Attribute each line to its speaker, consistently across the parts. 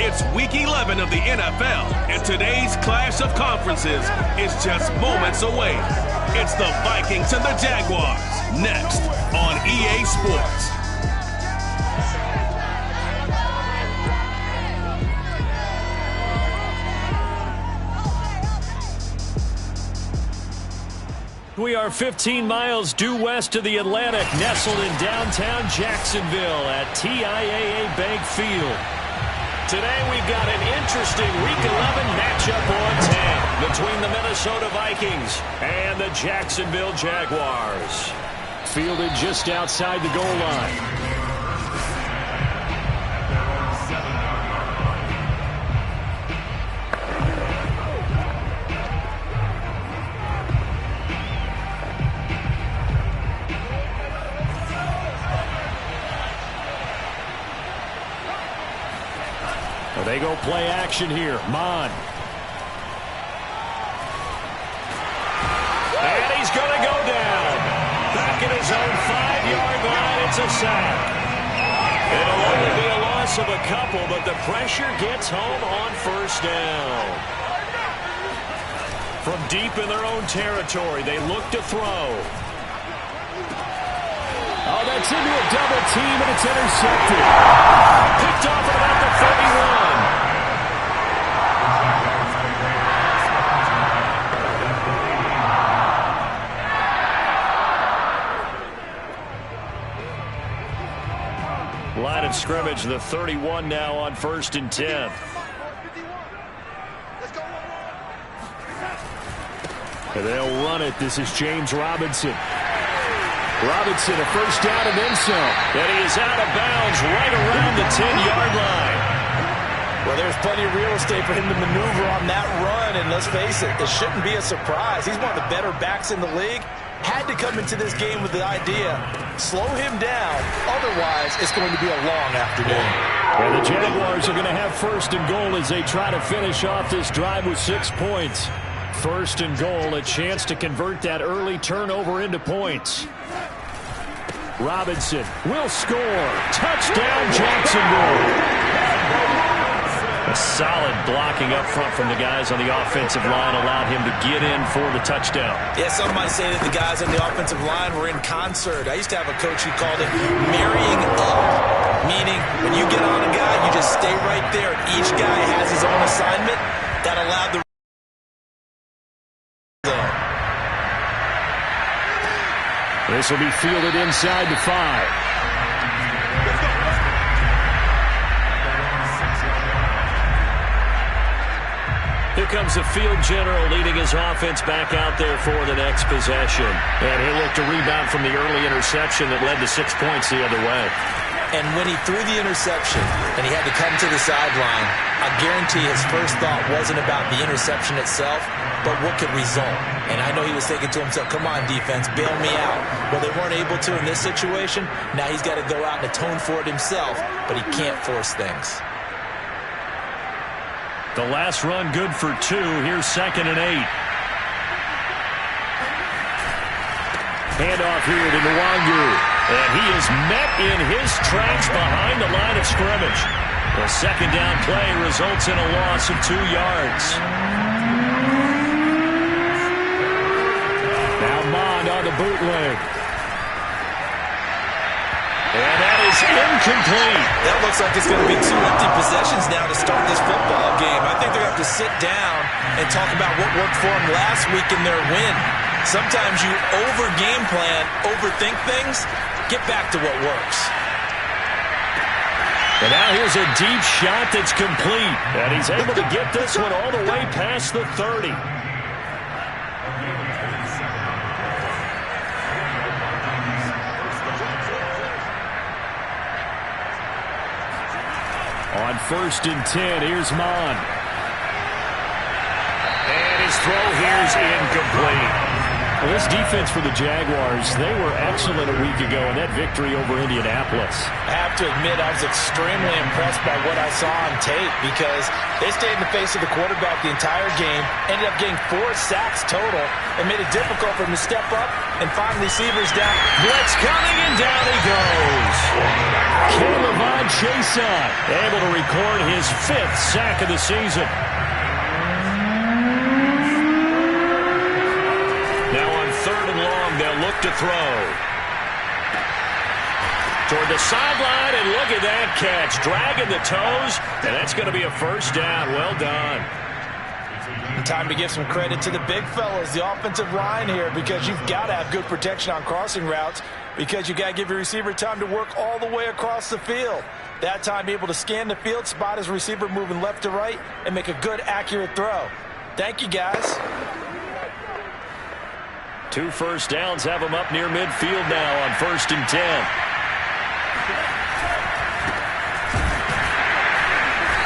Speaker 1: It's Week 11 of the NFL, and today's clash of conferences is just moments away. It's the Vikings and the Jaguars, next on EA Sports.
Speaker 2: We are 15 miles due west of the Atlantic, nestled in downtown Jacksonville at TIAA Bank Field. Today we've got an interesting Week 11 matchup on 10 between the Minnesota Vikings and the Jacksonville Jaguars. Fielded just outside the goal line. They go play action here. Mond. And he's going to go down. Back at his own 5-yard line. It's a sack. It'll only be a loss of a couple, but the pressure gets home on first down. From deep in their own territory, they look to throw. Oh, that's into a double team, and it's intercepted. Picked off at about the 31. Line of scrimmage, the 31 now on 1st and 10. And they'll run it. This is James Robinson. Robinson, a first down and then some. And he is out of bounds right around the 10-yard line.
Speaker 3: Well, there's plenty of real estate for him to maneuver on that run, and let's face it, it shouldn't be a surprise. He's one of the better backs in the league. Had to come into this game with the idea, slow him down, otherwise it's going to be a long afternoon.
Speaker 2: And the Jaguars are going to have 1st and goal as they try to finish off this drive with 6 points. 1st and goal, a chance to convert that early turnover into points. Robinson will score. Touchdown, Jacksonville. A solid blocking up front from the guys on the offensive line allowed him to get in for the touchdown.
Speaker 3: Yeah, some might say that the guys on the offensive line were in concert. I used to have a coach who called it marrying up, meaning when you get on a guy, you just stay right there. Each guy has his own assignment. That allowed the
Speaker 2: This will be fielded inside the 5. Here comes the field general leading his offense back out there for the next possession. And he'll look to rebound from the early interception that led to 6 points the other way.
Speaker 3: And when he threw the interception and he had to come to the sideline, I guarantee his first thought wasn't about the interception itself, but what could result. And I know he was thinking to himself, come on, defense, bail me out. Well, they weren't able to in this situation. Now he's got to go out and atone for it himself, but he can't force things.
Speaker 2: The last run good for 2. Here's 2nd and 8. Handoff here to Nwangu. And he is met in his tracks behind the line of scrimmage. The 2nd down play results in a loss of 2 yards. Now Mond on the bootleg. And that is incomplete.
Speaker 3: That looks like it's going to be 2 empty possessions now to start this football game. I think they're going to have to sit down and talk about what worked for them last week in their win. Sometimes you over-game plan, overthink things, get back to what works.
Speaker 2: And now here's a deep shot that's complete. And he's able to get this one all the way past the 30. On 1st and 10, here's Mond. And his throw here is incomplete. Well, this defense for the Jaguars, they were excellent a week ago in that victory over Indianapolis.
Speaker 3: I have to admit, I was extremely impressed by what I saw on tape because they stayed in the face of the quarterback the entire game, ended up getting 4 sacks total, and made it difficult for him to step up and find receivers down.
Speaker 2: Blitz coming, and down he goes. K'Lavon Chaisson able to record his 5th sack of the season. Now on 3rd and long, they'll look to throw. Toward the sideline, and look at that catch. Dragging the toes, and that's going to be a first down. Well done.
Speaker 3: Time to give some credit to the big fellas, the offensive line here, because you've got to have good protection on crossing routes because you've got to give your receiver time to work all the way across the field. That time able to scan the field, spot his receiver moving left to right, and make a good, accurate throw. Thank you, guys.
Speaker 2: 2 first downs have them up near midfield now on 1st and 10.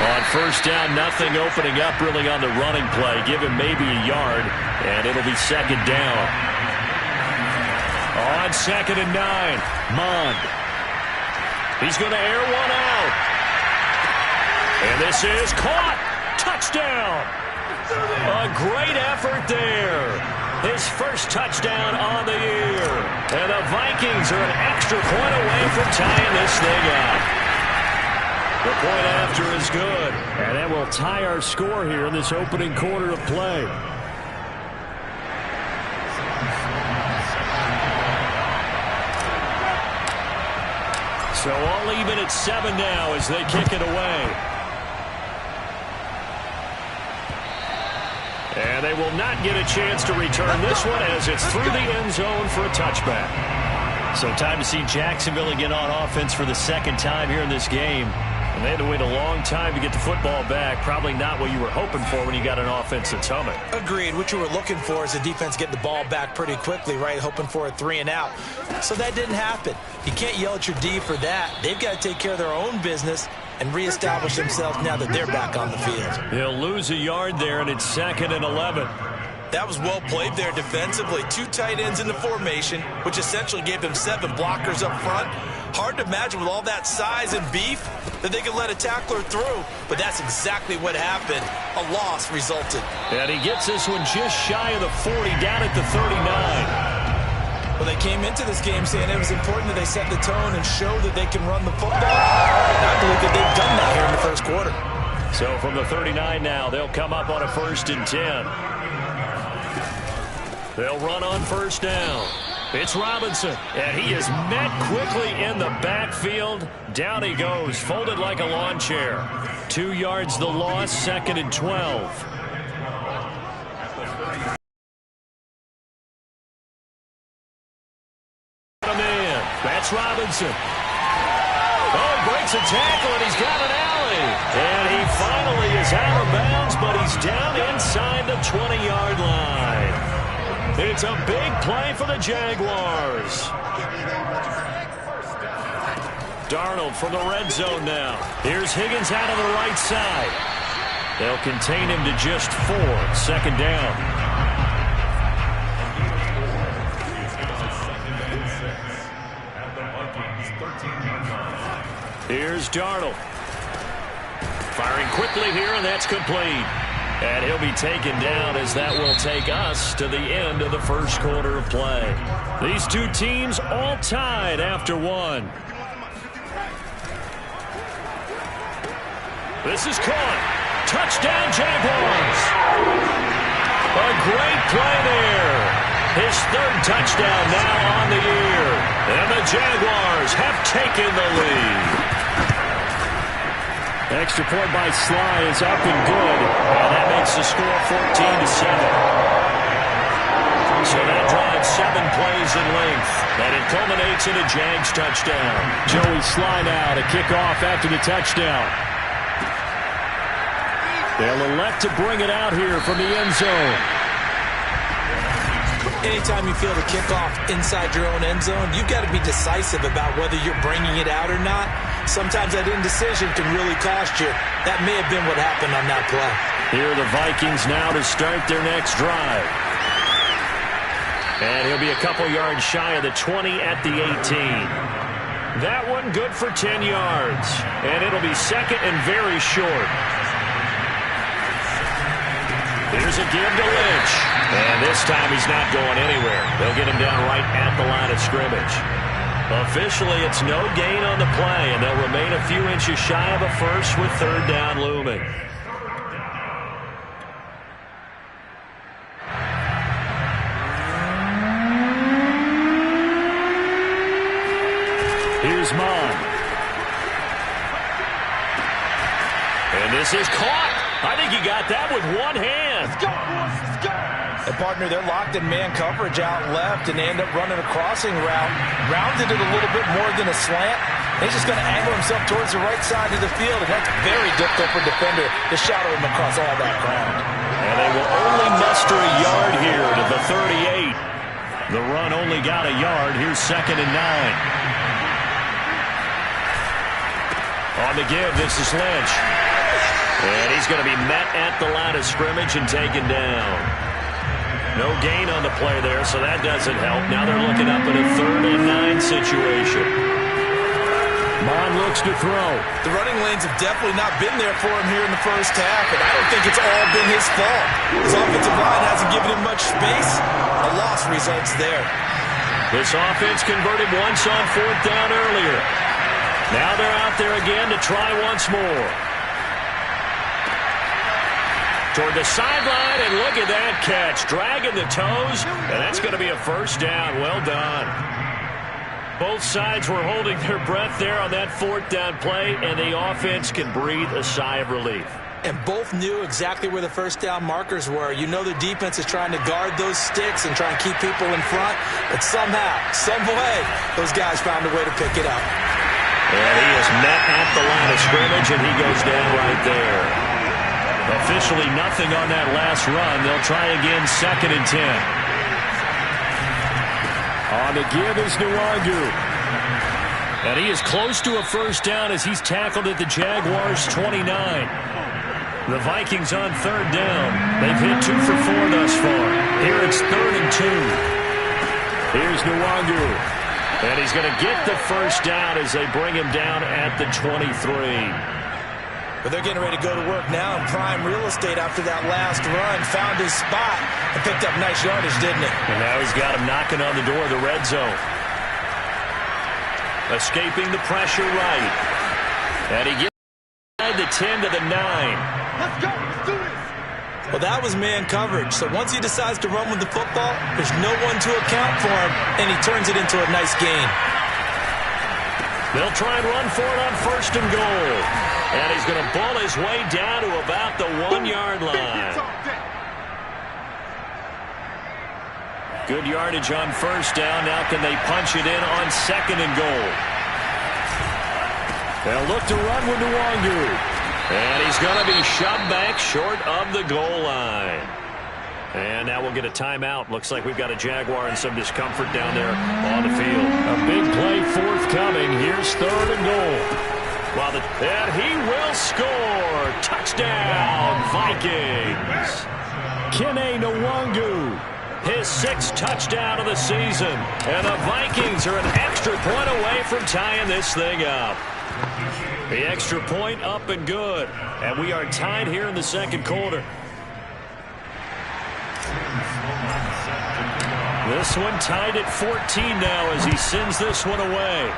Speaker 2: On 1st down, nothing opening up really on the running play. Give him maybe a yard, and it'll be 2nd down. On 2nd and 9, Mond. He's going to air one out. And this is caught. Touchdown. A great effort there. His first touchdown on the year. And the Vikings are an extra point away from tying this thing up. The point after is good. And that will tie our score here in this opening quarter of play. So all even at 7 now as they kick it away. And they will not get a chance to return this one as it's through the end zone for a touchback. So time to see Jacksonville again on offense for the 2nd time here in this game. And they had to wait a long time to get the football back. Probably not what you were hoping for when you got an offense that's humming.
Speaker 3: Agreed. What you were looking for is the defense getting the ball back pretty quickly, right? Hoping for a 3 and out. So that didn't happen. You can't yell at your D for that. They've got to take care of their own business and reestablish themselves now that they're back on the field.
Speaker 2: They'll lose a yard there, and it's 2nd and 11.
Speaker 3: That was well played there defensively. 2 tight ends in the formation, which essentially gave them 7 blockers up front. Hard to imagine with all that size and beef that they could let a tackler through, but that's exactly what happened. A loss resulted.
Speaker 2: And he gets this one just shy of the 40, down at the 39.
Speaker 3: Well, they came into this game saying it was important that they set the tone and show that they can run the football. And I believe that they've done that here in the 1st quarter.
Speaker 2: So from the 39 now, they'll come up on a 1st and 10. They'll run on 1st down. It's Robinson, and he is met quickly in the backfield. Down he goes, folded like a lawn chair. 2 yards the loss, 2nd and 12. That's Robinson. Oh, breaks a tackle, and he's got an alley. And he finally is out of bounds, but he's down inside the 20-yard line. It's a big play for the Jaguars. Darnold from the red zone now. Here's Higgins out of the right side. They'll contain him to just 4. 2nd down. Here's Darnold. Firing quickly here, and that's complete. And he'll be taken down as that will take us to the end of the 1st quarter of play. These 2 teams all tied after 1. This is caught. Touchdown, Jaguars. A great play there. His 3rd touchdown now on the year. And the Jaguars have taken the lead. Extra point by Sly is up and good. And that makes the score 14-7. So that drives 7 plays in length. And it culminates in a Jags touchdown. Joey Sly now to kick off after the touchdown. They'll elect to bring it out here from the end zone.
Speaker 3: Anytime you feel the kickoff inside your own end zone, you've got to be decisive about whether you're bringing it out or not. Sometimes that indecision can really cost you. That may have been what happened on that play.
Speaker 2: Here are the Vikings now to start their next drive. And he'll be a couple yards shy of the 20 at the 18. That one good for 10 yards. And it'll be second and very short. Here's a give to Lynch. And this time he's not going anywhere. They'll get him down right at the line of scrimmage. Officially, it's no gain on the play, and they'll remain a few inches shy of a first with third down looming. Here's Mon. And this is caught. I think he got that with one hand.
Speaker 3: Let's go, boys. Let's go. And, partner, they're locked in man coverage out left, and they end up running a crossing route. Rounded it a little bit more than a slant. He's just going to angle himself towards the right side of the field, and that's very difficult for a defender to shadow him across all that ground.
Speaker 2: And they will only muster a yard here to the 38. The run only got a yard. Here's second and 9. On the give, this is Lynch. And he's going to be met at the line of scrimmage and taken down. No gain on the play there, so that doesn't help. Now they're looking up at a 3rd and 9 situation. Mon looks to throw.
Speaker 3: The running lanes have definitely not been there for him here in the first half, and I don't think it's all been his fault. His offensive line hasn't given him much space. A loss results there.
Speaker 2: This offense converted once on 4th down earlier. Now they're out there again to try once more. Toward the sideline, and look at that catch. Dragging the toes, and that's going to be a first down. Well done. Both sides were holding their breath there on that 4th down play, and the offense can breathe a sigh of relief.
Speaker 3: And both knew exactly where the first down markers were. You know the defense is trying to guard those sticks and try and keep people in front, but somehow, some way, those guys found a way to pick it up.
Speaker 2: And he is met at the line of scrimmage, and he goes down right there. Officially nothing on that last run. They'll try again, second and 10. On the give is Nwangu. And he is close to a first down as he's tackled at the Jaguars' 29. The Vikings on 3rd down. They've hit 2 for 4 thus far. Here it's 3rd and 2. Here's Nwangu. And he's going to get the first down as they bring him down at the 23.
Speaker 3: But they're getting ready to go to work now in prime real estate after that last run. Found his spot and picked up nice yardage, didn't he?
Speaker 2: And now he's got him knocking on the door of the red zone. Escaping the pressure right. And he gets the 10 to the 9.
Speaker 3: Let's go. Let's do this. Well, that was man coverage. So once he decides to run with the football, there's no one to account for him, and he turns it into a nice gain.
Speaker 2: They'll try and run for it on 1st and goal. And he's going to bull his way down to about the 1-yard line. Good yardage on 1st down. Now can they punch it in on 2nd and goal? They'll look to run with Nwangu. And he's going to be shoved back short of the goal line. And now we'll get a timeout. Looks like we've got a Jaguar in some discomfort down there on the field. A big play forthcoming. Here's 3rd and goal. And he will score. Touchdown, Vikings. Kene Nwangu, his 6th touchdown of the season. And the Vikings are an extra point away from tying this thing up. The extra point up and good. And we are tied here in the 2nd quarter. This one tied at 14 now as he sends this one away.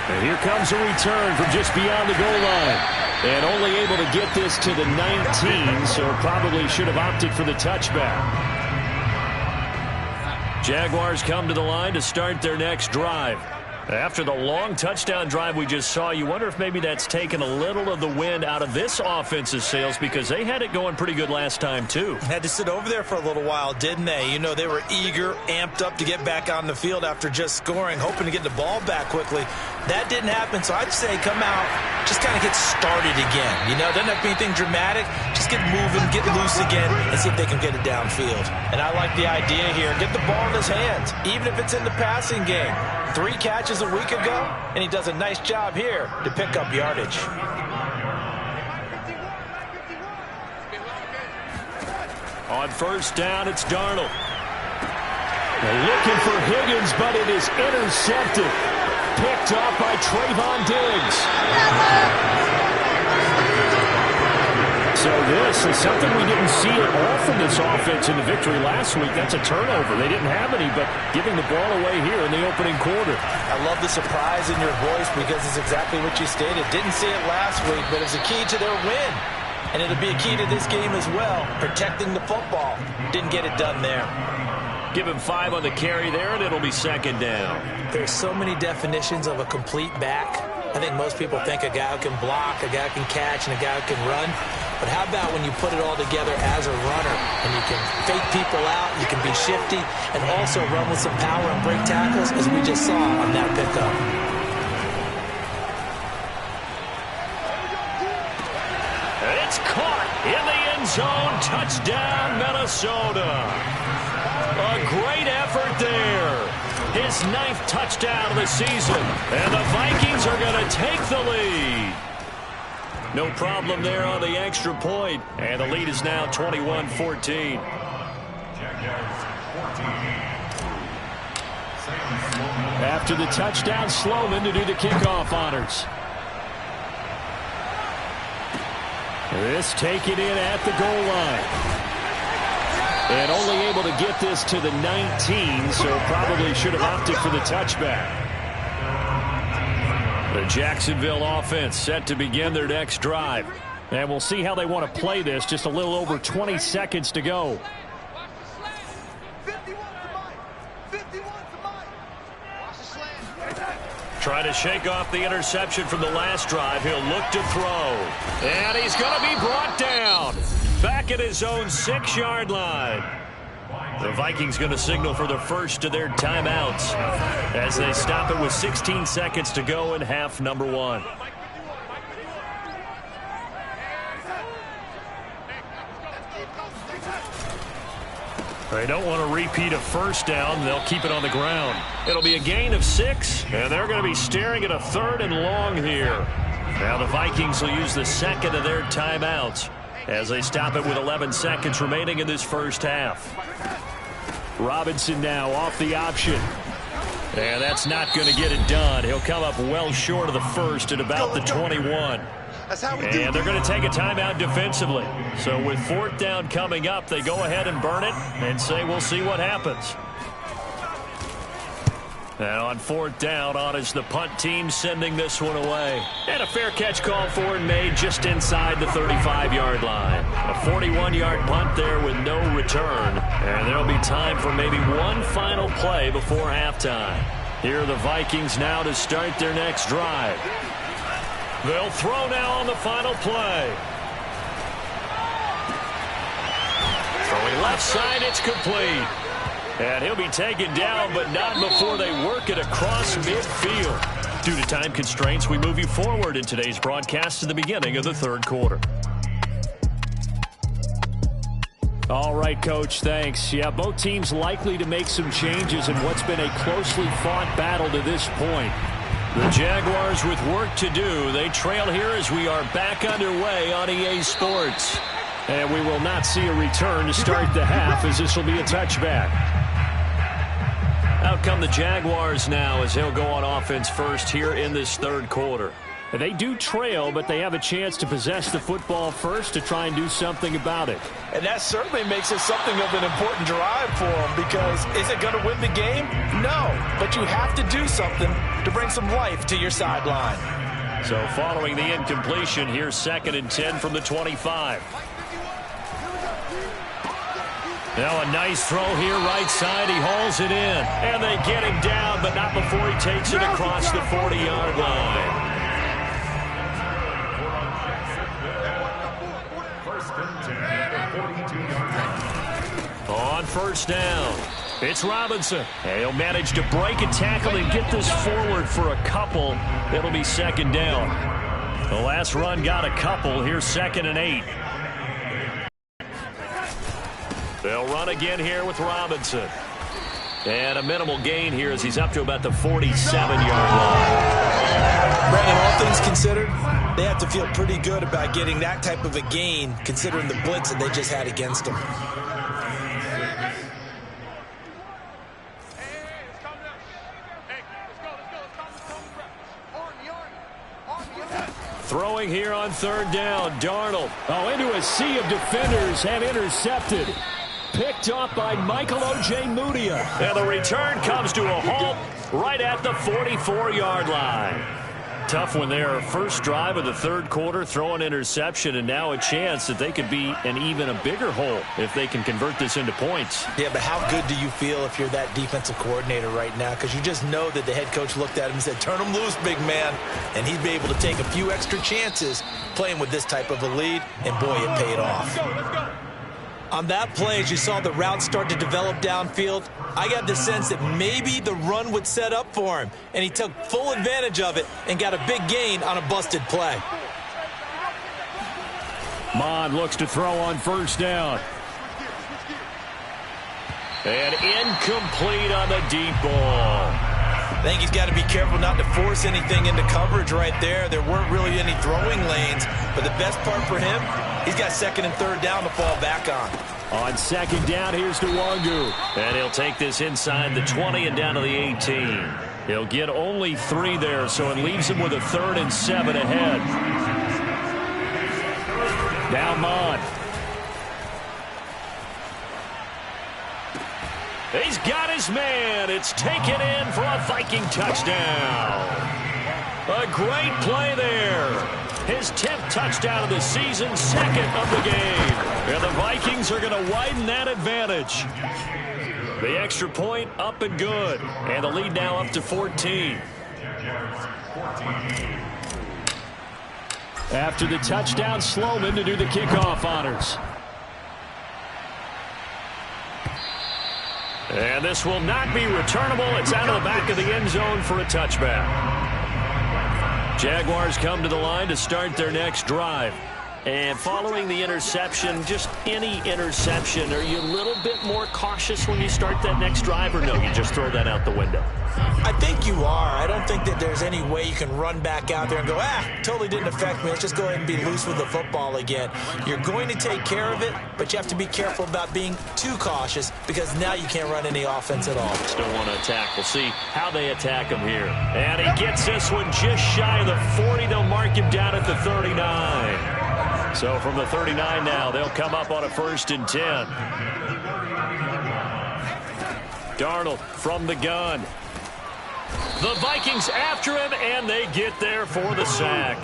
Speaker 2: And here comes a return from just beyond the goal line. And only able to get this to the 19, so probably should have opted for the touchback. Jaguars come to the line to start their next drive. After the long touchdown drive we just saw, you wonder if maybe that's taken a little of the wind out of this offense's sails because they had it going pretty good last time, too.
Speaker 3: Had to sit over there for a little while, didn't they? You know, they were eager, amped up to get back on the field after just scoring, hoping to get the ball back quickly. That didn't happen, so I'd say come out, just kind of get started again. You know, doesn't have to be anything dramatic. Just get moving, get loose again, and see if they can get it downfield. And I like the idea here. Get the ball in his hands, even if it's in the passing game. 3 catches a week ago, and he does a nice job here to pick up yardage.
Speaker 2: On first down, it's Darnold. They're looking for Higgins, but it is intercepted. Picked up by Trayvon Diggs. So this is something we didn't see at all from this offense in the victory last week. That's a turnover. They didn't have any, but giving the ball away here in the opening quarter.
Speaker 3: I love the surprise in your voice because it's exactly what you stated. Didn't see it last week, but it was a key to their win. And it'll be a key to this game as well, protecting the football. Didn't get it done there.
Speaker 2: Give him 5 on the carry there, and it'll be second down.
Speaker 3: There's so many definitions of a complete back. I think most people think a guy who can block, a guy who can catch, and a guy who can run. But how about when you put it all together as a runner, and you can fake people out, you can be shifty, and also run with some power and break tackles, as we just saw on that pickup.
Speaker 2: It's caught in the end zone. Touchdown, Minnesota. A great effort there. His 9th touchdown of the season. And the Vikings are going to take the lead. No problem there on the extra point. And the lead is now 21-14. After the touchdown, Sloman to do the kickoff honors. This taken in at the goal line. And only able to get this to the 19, so probably should have opted for the touchback. The Jacksonville offense set to begin their next drive. And we'll see how they want to play this. Just a little over 20 seconds to go. Trying to shake off the interception from the last drive. He'll look to throw. And he's going to be brought down. Back at his own 6-yard line. The Vikings going to signal for the first of their timeouts as they stop it with 16 seconds to go in half number 1. They don't want to repeat a first down. They'll keep it on the ground. It'll be a gain of 6, and they're going to be staring at a 3rd and long here. Now the Vikings will use the second of their timeouts as they stop it with 11 seconds remaining in this first half. Robinson now off the option. And that's not going to get it done. He'll come up well short of the first at about the 21. And they're going to take a timeout defensively. So with 4th down coming up, they go ahead and burn it and say we'll see what happens. And on 4th down, on is the punt team sending this one away. And a fair catch called for and made just inside the 35-yard line. A 41-yard punt there with no return. And there'll be time for maybe one final play before halftime. Here are the Vikings now to start their next drive. They'll throw now on the final play. Throwing left side, it's complete. And he'll be taken down, but not before they work it across midfield. Due to time constraints, we move you forward in today's broadcast to the beginning of the 3rd quarter. All right, Coach, thanks. Yeah, both teams likely to make some changes in what's been a closely fought battle to this point. The Jaguars with work to do. They trail here as we are back underway on EA Sports. And we will not see a return to start the half as this will be a touchback. Out come the Jaguars now as he'll go on offense first here in this 3rd quarter. They do trail, but they have a chance to possess the football first to try and do something about it.
Speaker 3: And that certainly makes it something of an important drive for them because is it going to win the game? No, but you have to do something to bring some life to your sideline.
Speaker 2: So following the incompletion, here's 2nd and 10 from the 25. Now a nice throw here, right side. He hauls it in. And they get him down, but not before he takes it across the 40-yard line. On first down, it's Robinson. And he'll manage to break a tackle and get this forward for a couple. It'll be 2nd down. The last run got a couple. Here's 2nd and 8. They'll run again here with Robinson. And a minimal gain here as he's up to about the 47-yard line.
Speaker 3: Brandon, all things things considered, they have to feel pretty good about getting that type of a gain, considering the blitz that they just had against them.
Speaker 2: Throwing here on third down, Darnold. Oh, into a sea of defenders and intercepted. Picked up by Michael Ojemudia. And the return comes to a halt right at the 44-yard line. Tough one there. First drive of the third quarter, throw an interception, and now a chance that they could be in even a bigger hole if they can convert this into points.
Speaker 3: Yeah, but how good do you feel if you're that defensive coordinator right now? Because you just know that the head coach looked at him and said, turn him loose, big man. And he'd be able to take a few extra chances playing with this type of a lead, and boy, it paid off.
Speaker 4: Let's go.
Speaker 3: On that play, as you saw the route start to develop downfield, I got the sense that maybe the run would set up for him, and he took full advantage of it and got a big gain on a busted play.
Speaker 2: Mond looks to throw on first down. And incomplete on the deep ball.
Speaker 3: I think he's got to be careful not to force anything into coverage right there. There weren't really any throwing lanes, but the best part for him, he's got second and third down to fall back on.
Speaker 2: On second down, here's Nwangu. And he'll take this inside the 20 and down to the 18. He'll get only 3 there, so it leaves him with a 3rd and 7 ahead. Now Mond. He's got his man. It's taken in for a Viking touchdown. A great play there. His 10th touchdown of the season, 2nd of the game. And the Vikings are going to widen that advantage. The extra point up and good. And the lead now up to 14. After the touchdown, Sloman to do the kickoff honors. And this will not be returnable. It's out of the back of the end zone for a touchback. Jaguars come to the line to start their next drive. And following the interception, just any interception, are you a little bit more cautious when you start that next drive, or no, you just throw that out the window?
Speaker 3: I think you are. I don't think that there's any way you can run back out there and go, totally didn't affect me. Let's just go ahead and be loose with the football again. You're going to take care of it, but you have to be careful about being too cautious because now you can't run any offense at all.
Speaker 2: Still want to attack. We'll see how they attack him here. And he gets this one just shy of the 40. They'll mark him down at the 39. So from the 39 now, they'll come up on a 1st and 10. Darnold from the gun. The Vikings after him, and they get there for the sack.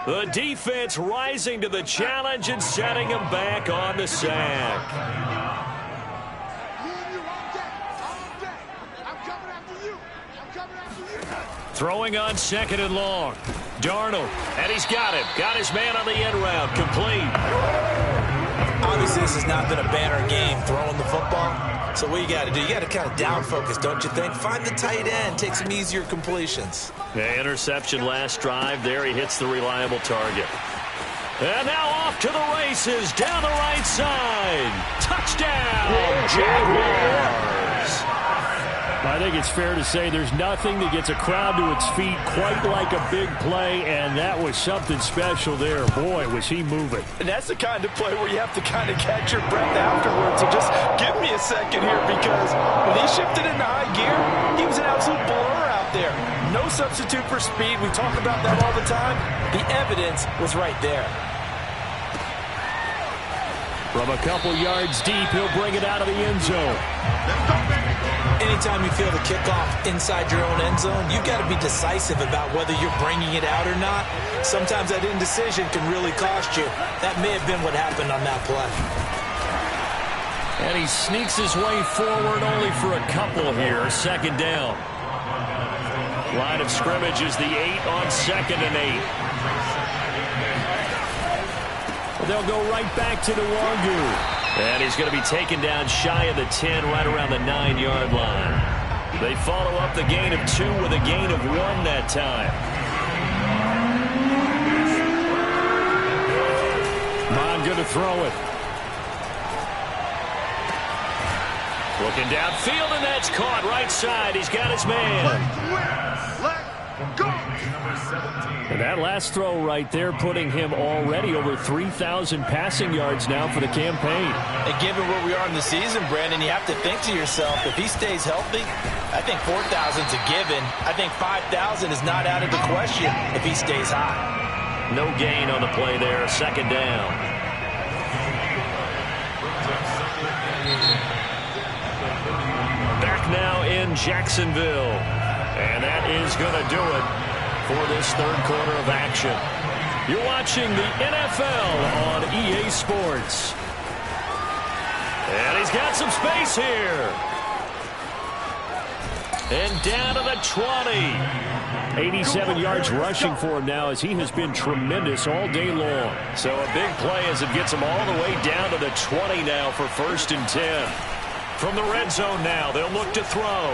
Speaker 2: The defense rising to the challenge and setting him back on the sack. Throwing on 2nd and long. Darnold, and he's got him. Got his man on the end route. Complete.
Speaker 3: Obviously, this has not been a banner game throwing the football. So what you got to do, you got to kind of down focus, don't you think? Find the tight end, take some easier completions.
Speaker 2: The interception last drive. There he hits the reliable target. And now off to the races, down the right side. Touchdown, Jaguars. I think it's fair to say there's nothing that gets a crowd to its feet quite like a big play, and that was something special there. Boy, was he moving.
Speaker 5: And that's the kind of play where you have to kind of catch your breath afterwards. So just give me a second here, because when he shifted into high gear, he was an absolute blur out there. No substitute for speed. We talk about that all the time. The evidence was right there.
Speaker 2: From a couple yards deep, he'll bring it out of the end zone.
Speaker 3: Anytime you feel the kickoff inside your own end zone, you've got to be decisive about whether you're bringing it out or not. Sometimes that indecision can really cost you. That may have been what happened on that play.
Speaker 2: And he sneaks his way forward only for a couple here. 2nd down. Line of scrimmage is the 8 on 2nd and 8. They'll go right back to Nwangu. And he's going to be taken down shy of the 10, right around the 9-yard line. They follow up the gain of 2 with a gain of 1 that time. Mond going to throw it. Looking downfield, and that's caught right side. He's got his man.
Speaker 4: Let go. Number 17.
Speaker 2: And that last throw right there putting him already over 3,000 passing yards now for the campaign.
Speaker 5: And given where we are in the season, Brandon, you have to think to yourself, if he stays healthy, I think 4,000 is a given. I think 5,000 is not out of the question if he stays high.
Speaker 2: No gain on the play there, second down. Back now in Jacksonville. And that is going to do it for this third quarter of action. You're watching the NFL on EA Sports. And he's got some space here. And down to the 20. 87 yards rushing for him now as he has been tremendous all day long. So a big play as it gets him all the way down to the 20 now for 1st and 10. From the red zone now, they'll look to throw.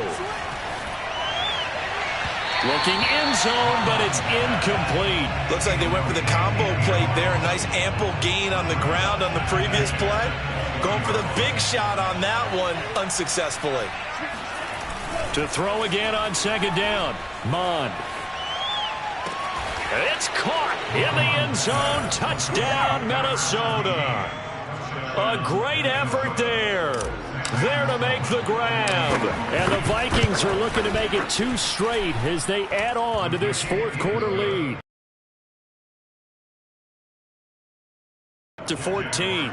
Speaker 2: Looking end zone, but it's incomplete.
Speaker 5: Looks like they went for the combo plate there. A nice ample gain on the ground on the previous play. Going for the big shot on that one unsuccessfully.
Speaker 2: To throw again on second down. Mond. It's caught in the end zone. Touchdown, Minnesota. A great effort there. There to make the grab. And the Vikings are looking to make it 2 straight as they add on to this fourth quarter lead. To 14.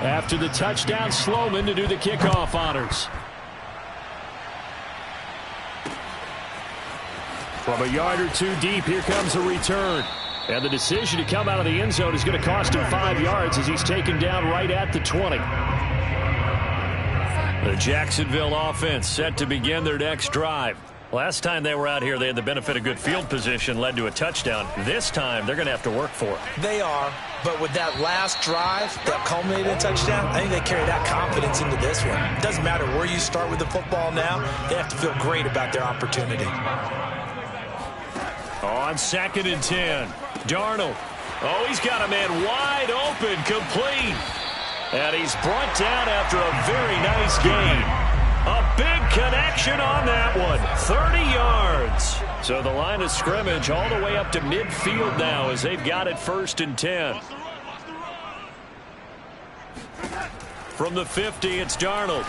Speaker 2: After the touchdown, Sloman to do the kickoff honors. From a yard or 2 deep, here comes a return. And the decision to come out of the end zone is going to cost him 5 yards as he's taken down right at the 20. The Jacksonville offense set to begin their next drive. Last time they were out here, they had the benefit of good field position, led to a touchdown. This time, they're going to have to work for it.
Speaker 5: They are, but with that last drive that culminated in a touchdown, I think they carry that confidence into this one. It doesn't matter where you start with the football now. They have to feel great about their opportunity.
Speaker 2: On 2nd and 10, Darnold. Oh, he's got a man wide open, complete. And he's brought down after a very nice gain. A big connection on that one, 30 yards. So the line of scrimmage all the way up to midfield now as they've got it 1st and 10. From the 50, it's Darnold.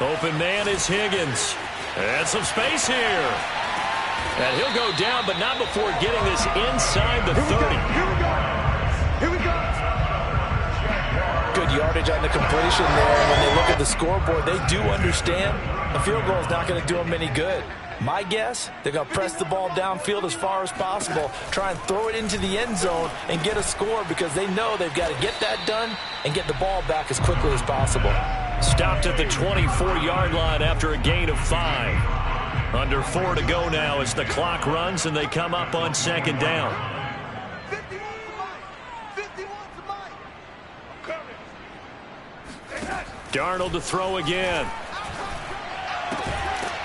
Speaker 2: Open man is Higgins. And some space here. And he'll go down, but not before getting this inside the 30.
Speaker 5: Here we go. Good yardage on the completion there. When they look at the scoreboard, they do understand a field goal is not going to do them any good. My guess, they're going to press the ball downfield as far as possible, try and throw it into the end zone and get a score because they know they've got to get that done and get the ball back as quickly as possible.
Speaker 2: Stopped at the 24-yard line after a gain of 5. Under 4 to go now as the clock runs and they come up on 2nd down. Darnold to throw again.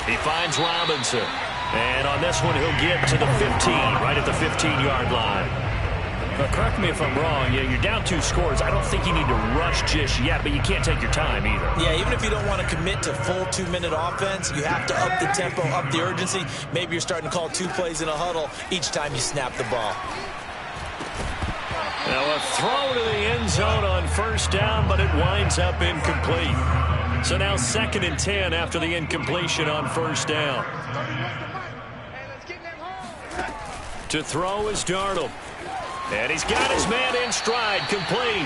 Speaker 2: He finds Robinson. And on this one, he'll get to the 15, right at the 15-yard line. Now, correct me if I'm wrong. You're down 2 scores. I don't think you need to rush just yet, but you can't take your time either.
Speaker 5: Yeah, even if you don't want to commit to full 2-minute offense, you have to up the tempo, up the urgency. Maybe you're starting to call 2 plays in a huddle each time you snap the ball.
Speaker 2: Now a throw to the end zone on 1st down, but it winds up incomplete. So now 2nd and 10 after the incompletion on 1st down. To throw is Darnold. And he's got his man in stride, complete.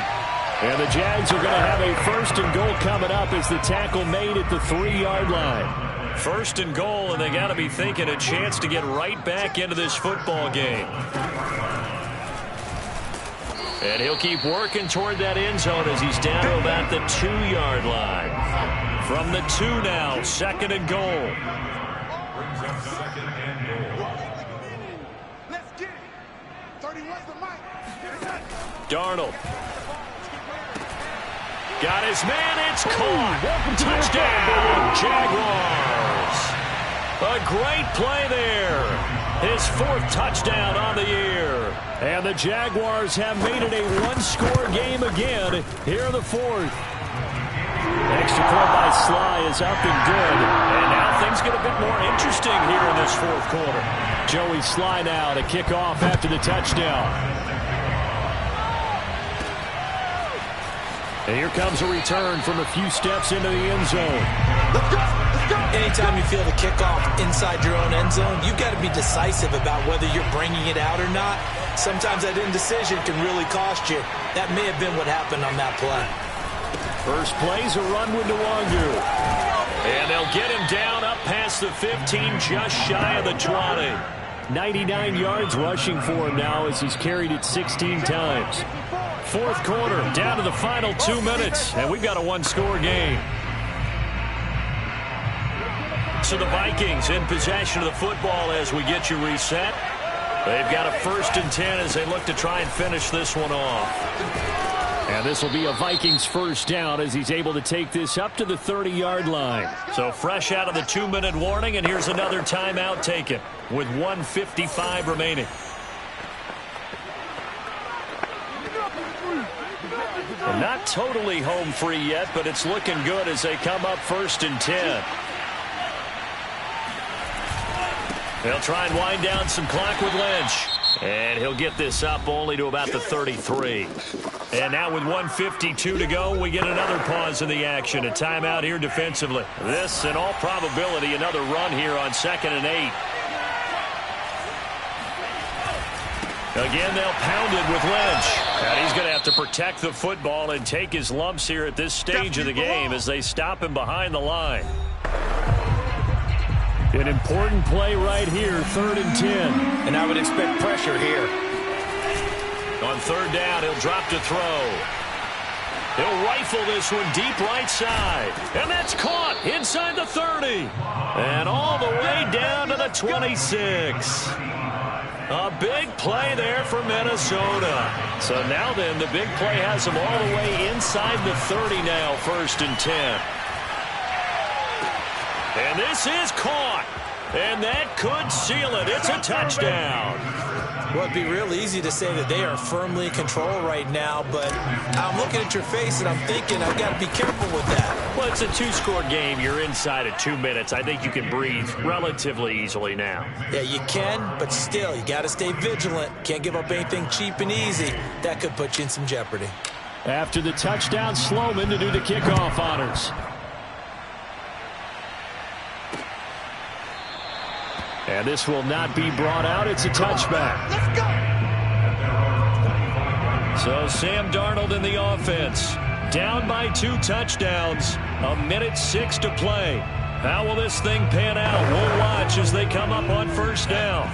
Speaker 2: And the Jags are going to have a 1st and goal coming up as the tackle made at the 3-yard line. 1st and goal, and they got to be thinking a chance to get right back into this football game. And he'll keep working toward that end zone as he's down to about the 2-yard line. From the 2 now, 2nd and goal. Darnold. Got his man, it's caught. Touchdown, Jaguars. A great play there. His 4th touchdown on the year. And the Jaguars have made it a 1-score game again here in the 4th. Extra point by Sly is up and good. And now things get a bit more interesting here in this fourth quarter. Joey Sly now to kick off after the touchdown. And here comes a return from a few steps into the end zone.
Speaker 5: Let's go! Let's go!
Speaker 3: Anytime you feel the kickoff inside your own end zone, you've got to be decisive about whether you're bringing it out or not. Sometimes that indecision can really cost you. That may have been what happened on that play.
Speaker 2: First play's a run with Nwangu. And they'll get him down up past the 15, just shy of the 20. 99 yards rushing for him now as he's carried it 16 times. Fourth quarter, down to the final 2 minutes, and we've got a one-score game. So the Vikings in possession of the football as we get you reset. They've got a 1st and 10 as they look to try and finish this one off. And this will be a Vikings first down as he's able to take this up to the 30-yard line. So fresh out of the 2-minute warning, and here's another timeout taken with 1:55 remaining. And not totally home free yet, but it's looking good as they come up 1st and 10. They'll try and wind down some clock with Lynch. And he'll get this up only to about the 33. And now with 1:52 to go, we get another pause in the action. A timeout here defensively. This, in all probability, another run here on 2nd and 8. Again, they'll pound it with Lynch. And he's going to have to protect the football and take his lumps here at this stage of the game as they stop him behind the line. An important play right here, 3rd and 10.
Speaker 3: And I would expect pressure here.
Speaker 2: On 3rd down, he'll drop to throw. He'll rifle this one deep right side. And that's caught inside the 30. And all the way down to the 26. A big play there for Minnesota. So now then, the big play has them all the way inside the 30 now, 1st and 10. And this is caught. And that could seal it. It's a touchdown.
Speaker 3: Well, it'd be real easy to say that they are firmly in control right now, but I'm looking at your face and I'm thinking I've got to be careful with that.
Speaker 2: Well, it's a 2-score game. You're inside of 2 minutes. I think you can breathe relatively easily now.
Speaker 3: Yeah, you can, but still, you got to stay vigilant. Can't give up anything cheap and easy. That could put you in some jeopardy.
Speaker 2: After the touchdown, Sloman to do the kickoff honors. And this will not be brought out. It's a touchback.
Speaker 5: Let's go!
Speaker 2: So Sam Darnold in the offense. Down by 2 touchdowns. 1:06 to play. How will this thing pan out? We'll watch as they come up on 1st down.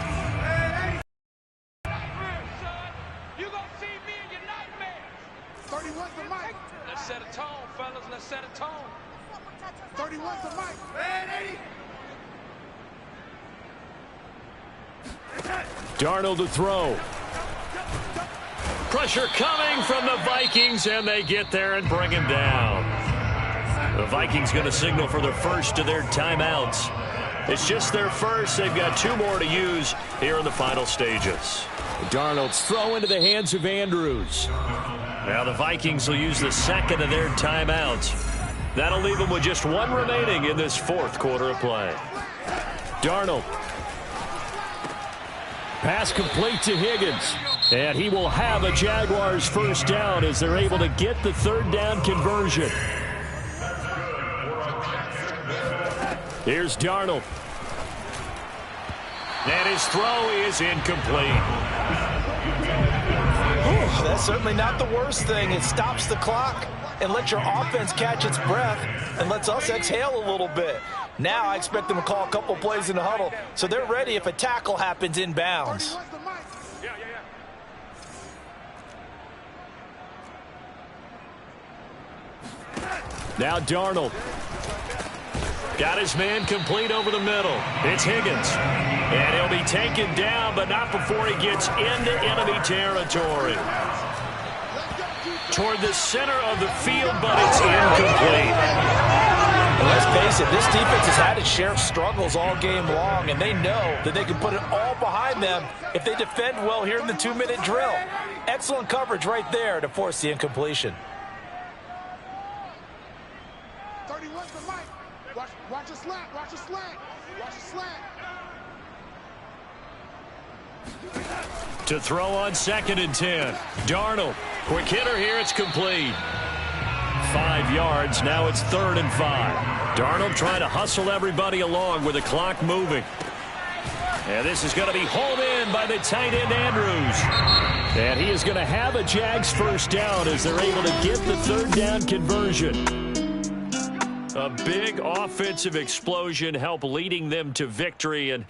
Speaker 4: You're going to see me in your nightmares.
Speaker 5: 31's the mic.
Speaker 4: Let's set a tone, fellas. Let's set a tone.
Speaker 5: 31's the mic. Ready?
Speaker 2: Darnold to throw. Pressure coming from the Vikings, and they get there and bring him down. The Vikings going to signal for the first of their timeouts. It's just their first. They've got 2 more to use here in the final stages. Darnold's throw into the hands of Andrews. Now the Vikings will use the 2nd of their timeouts. That'll leave them with just 1 remaining in this 4th quarter of play. Darnold. Pass complete to Higgins. And he will have a Jaguars first down as they're able to get the 3rd down conversion. Here's Darnold. And his throw is incomplete.
Speaker 5: That's certainly not the worst thing. It stops the clock and lets your offense catch its breath and lets us exhale a little bit. Now I expect them to call a couple plays in the huddle so they're ready if a tackle happens inbounds.
Speaker 2: Now Darnold. Got his man complete over the middle. It's Higgins. And he'll be taken down, but not before he gets into enemy territory. Toward the center of the field, but it's incomplete.
Speaker 5: And let's face it, this defense has had its share of struggles all game long, and they know that they can put it all behind them if they defend well here in the 2-minute drill. Excellent coverage right there to force the incompletion.
Speaker 6: 31's the mic. Watch a slant. Watch a slant. Watch a slant.
Speaker 2: To throw on 2nd and 10. Darnold. Quick hitter here. It's complete. 5 yards. Now it's 3rd and 5. Darnold trying to hustle everybody along with the clock moving. And this is going to be hauled in by the tight end, Andrews. And he is going to have a Jags first down as they're able to get the 3rd down conversion. A big offensive explosion helped leading them to victory. And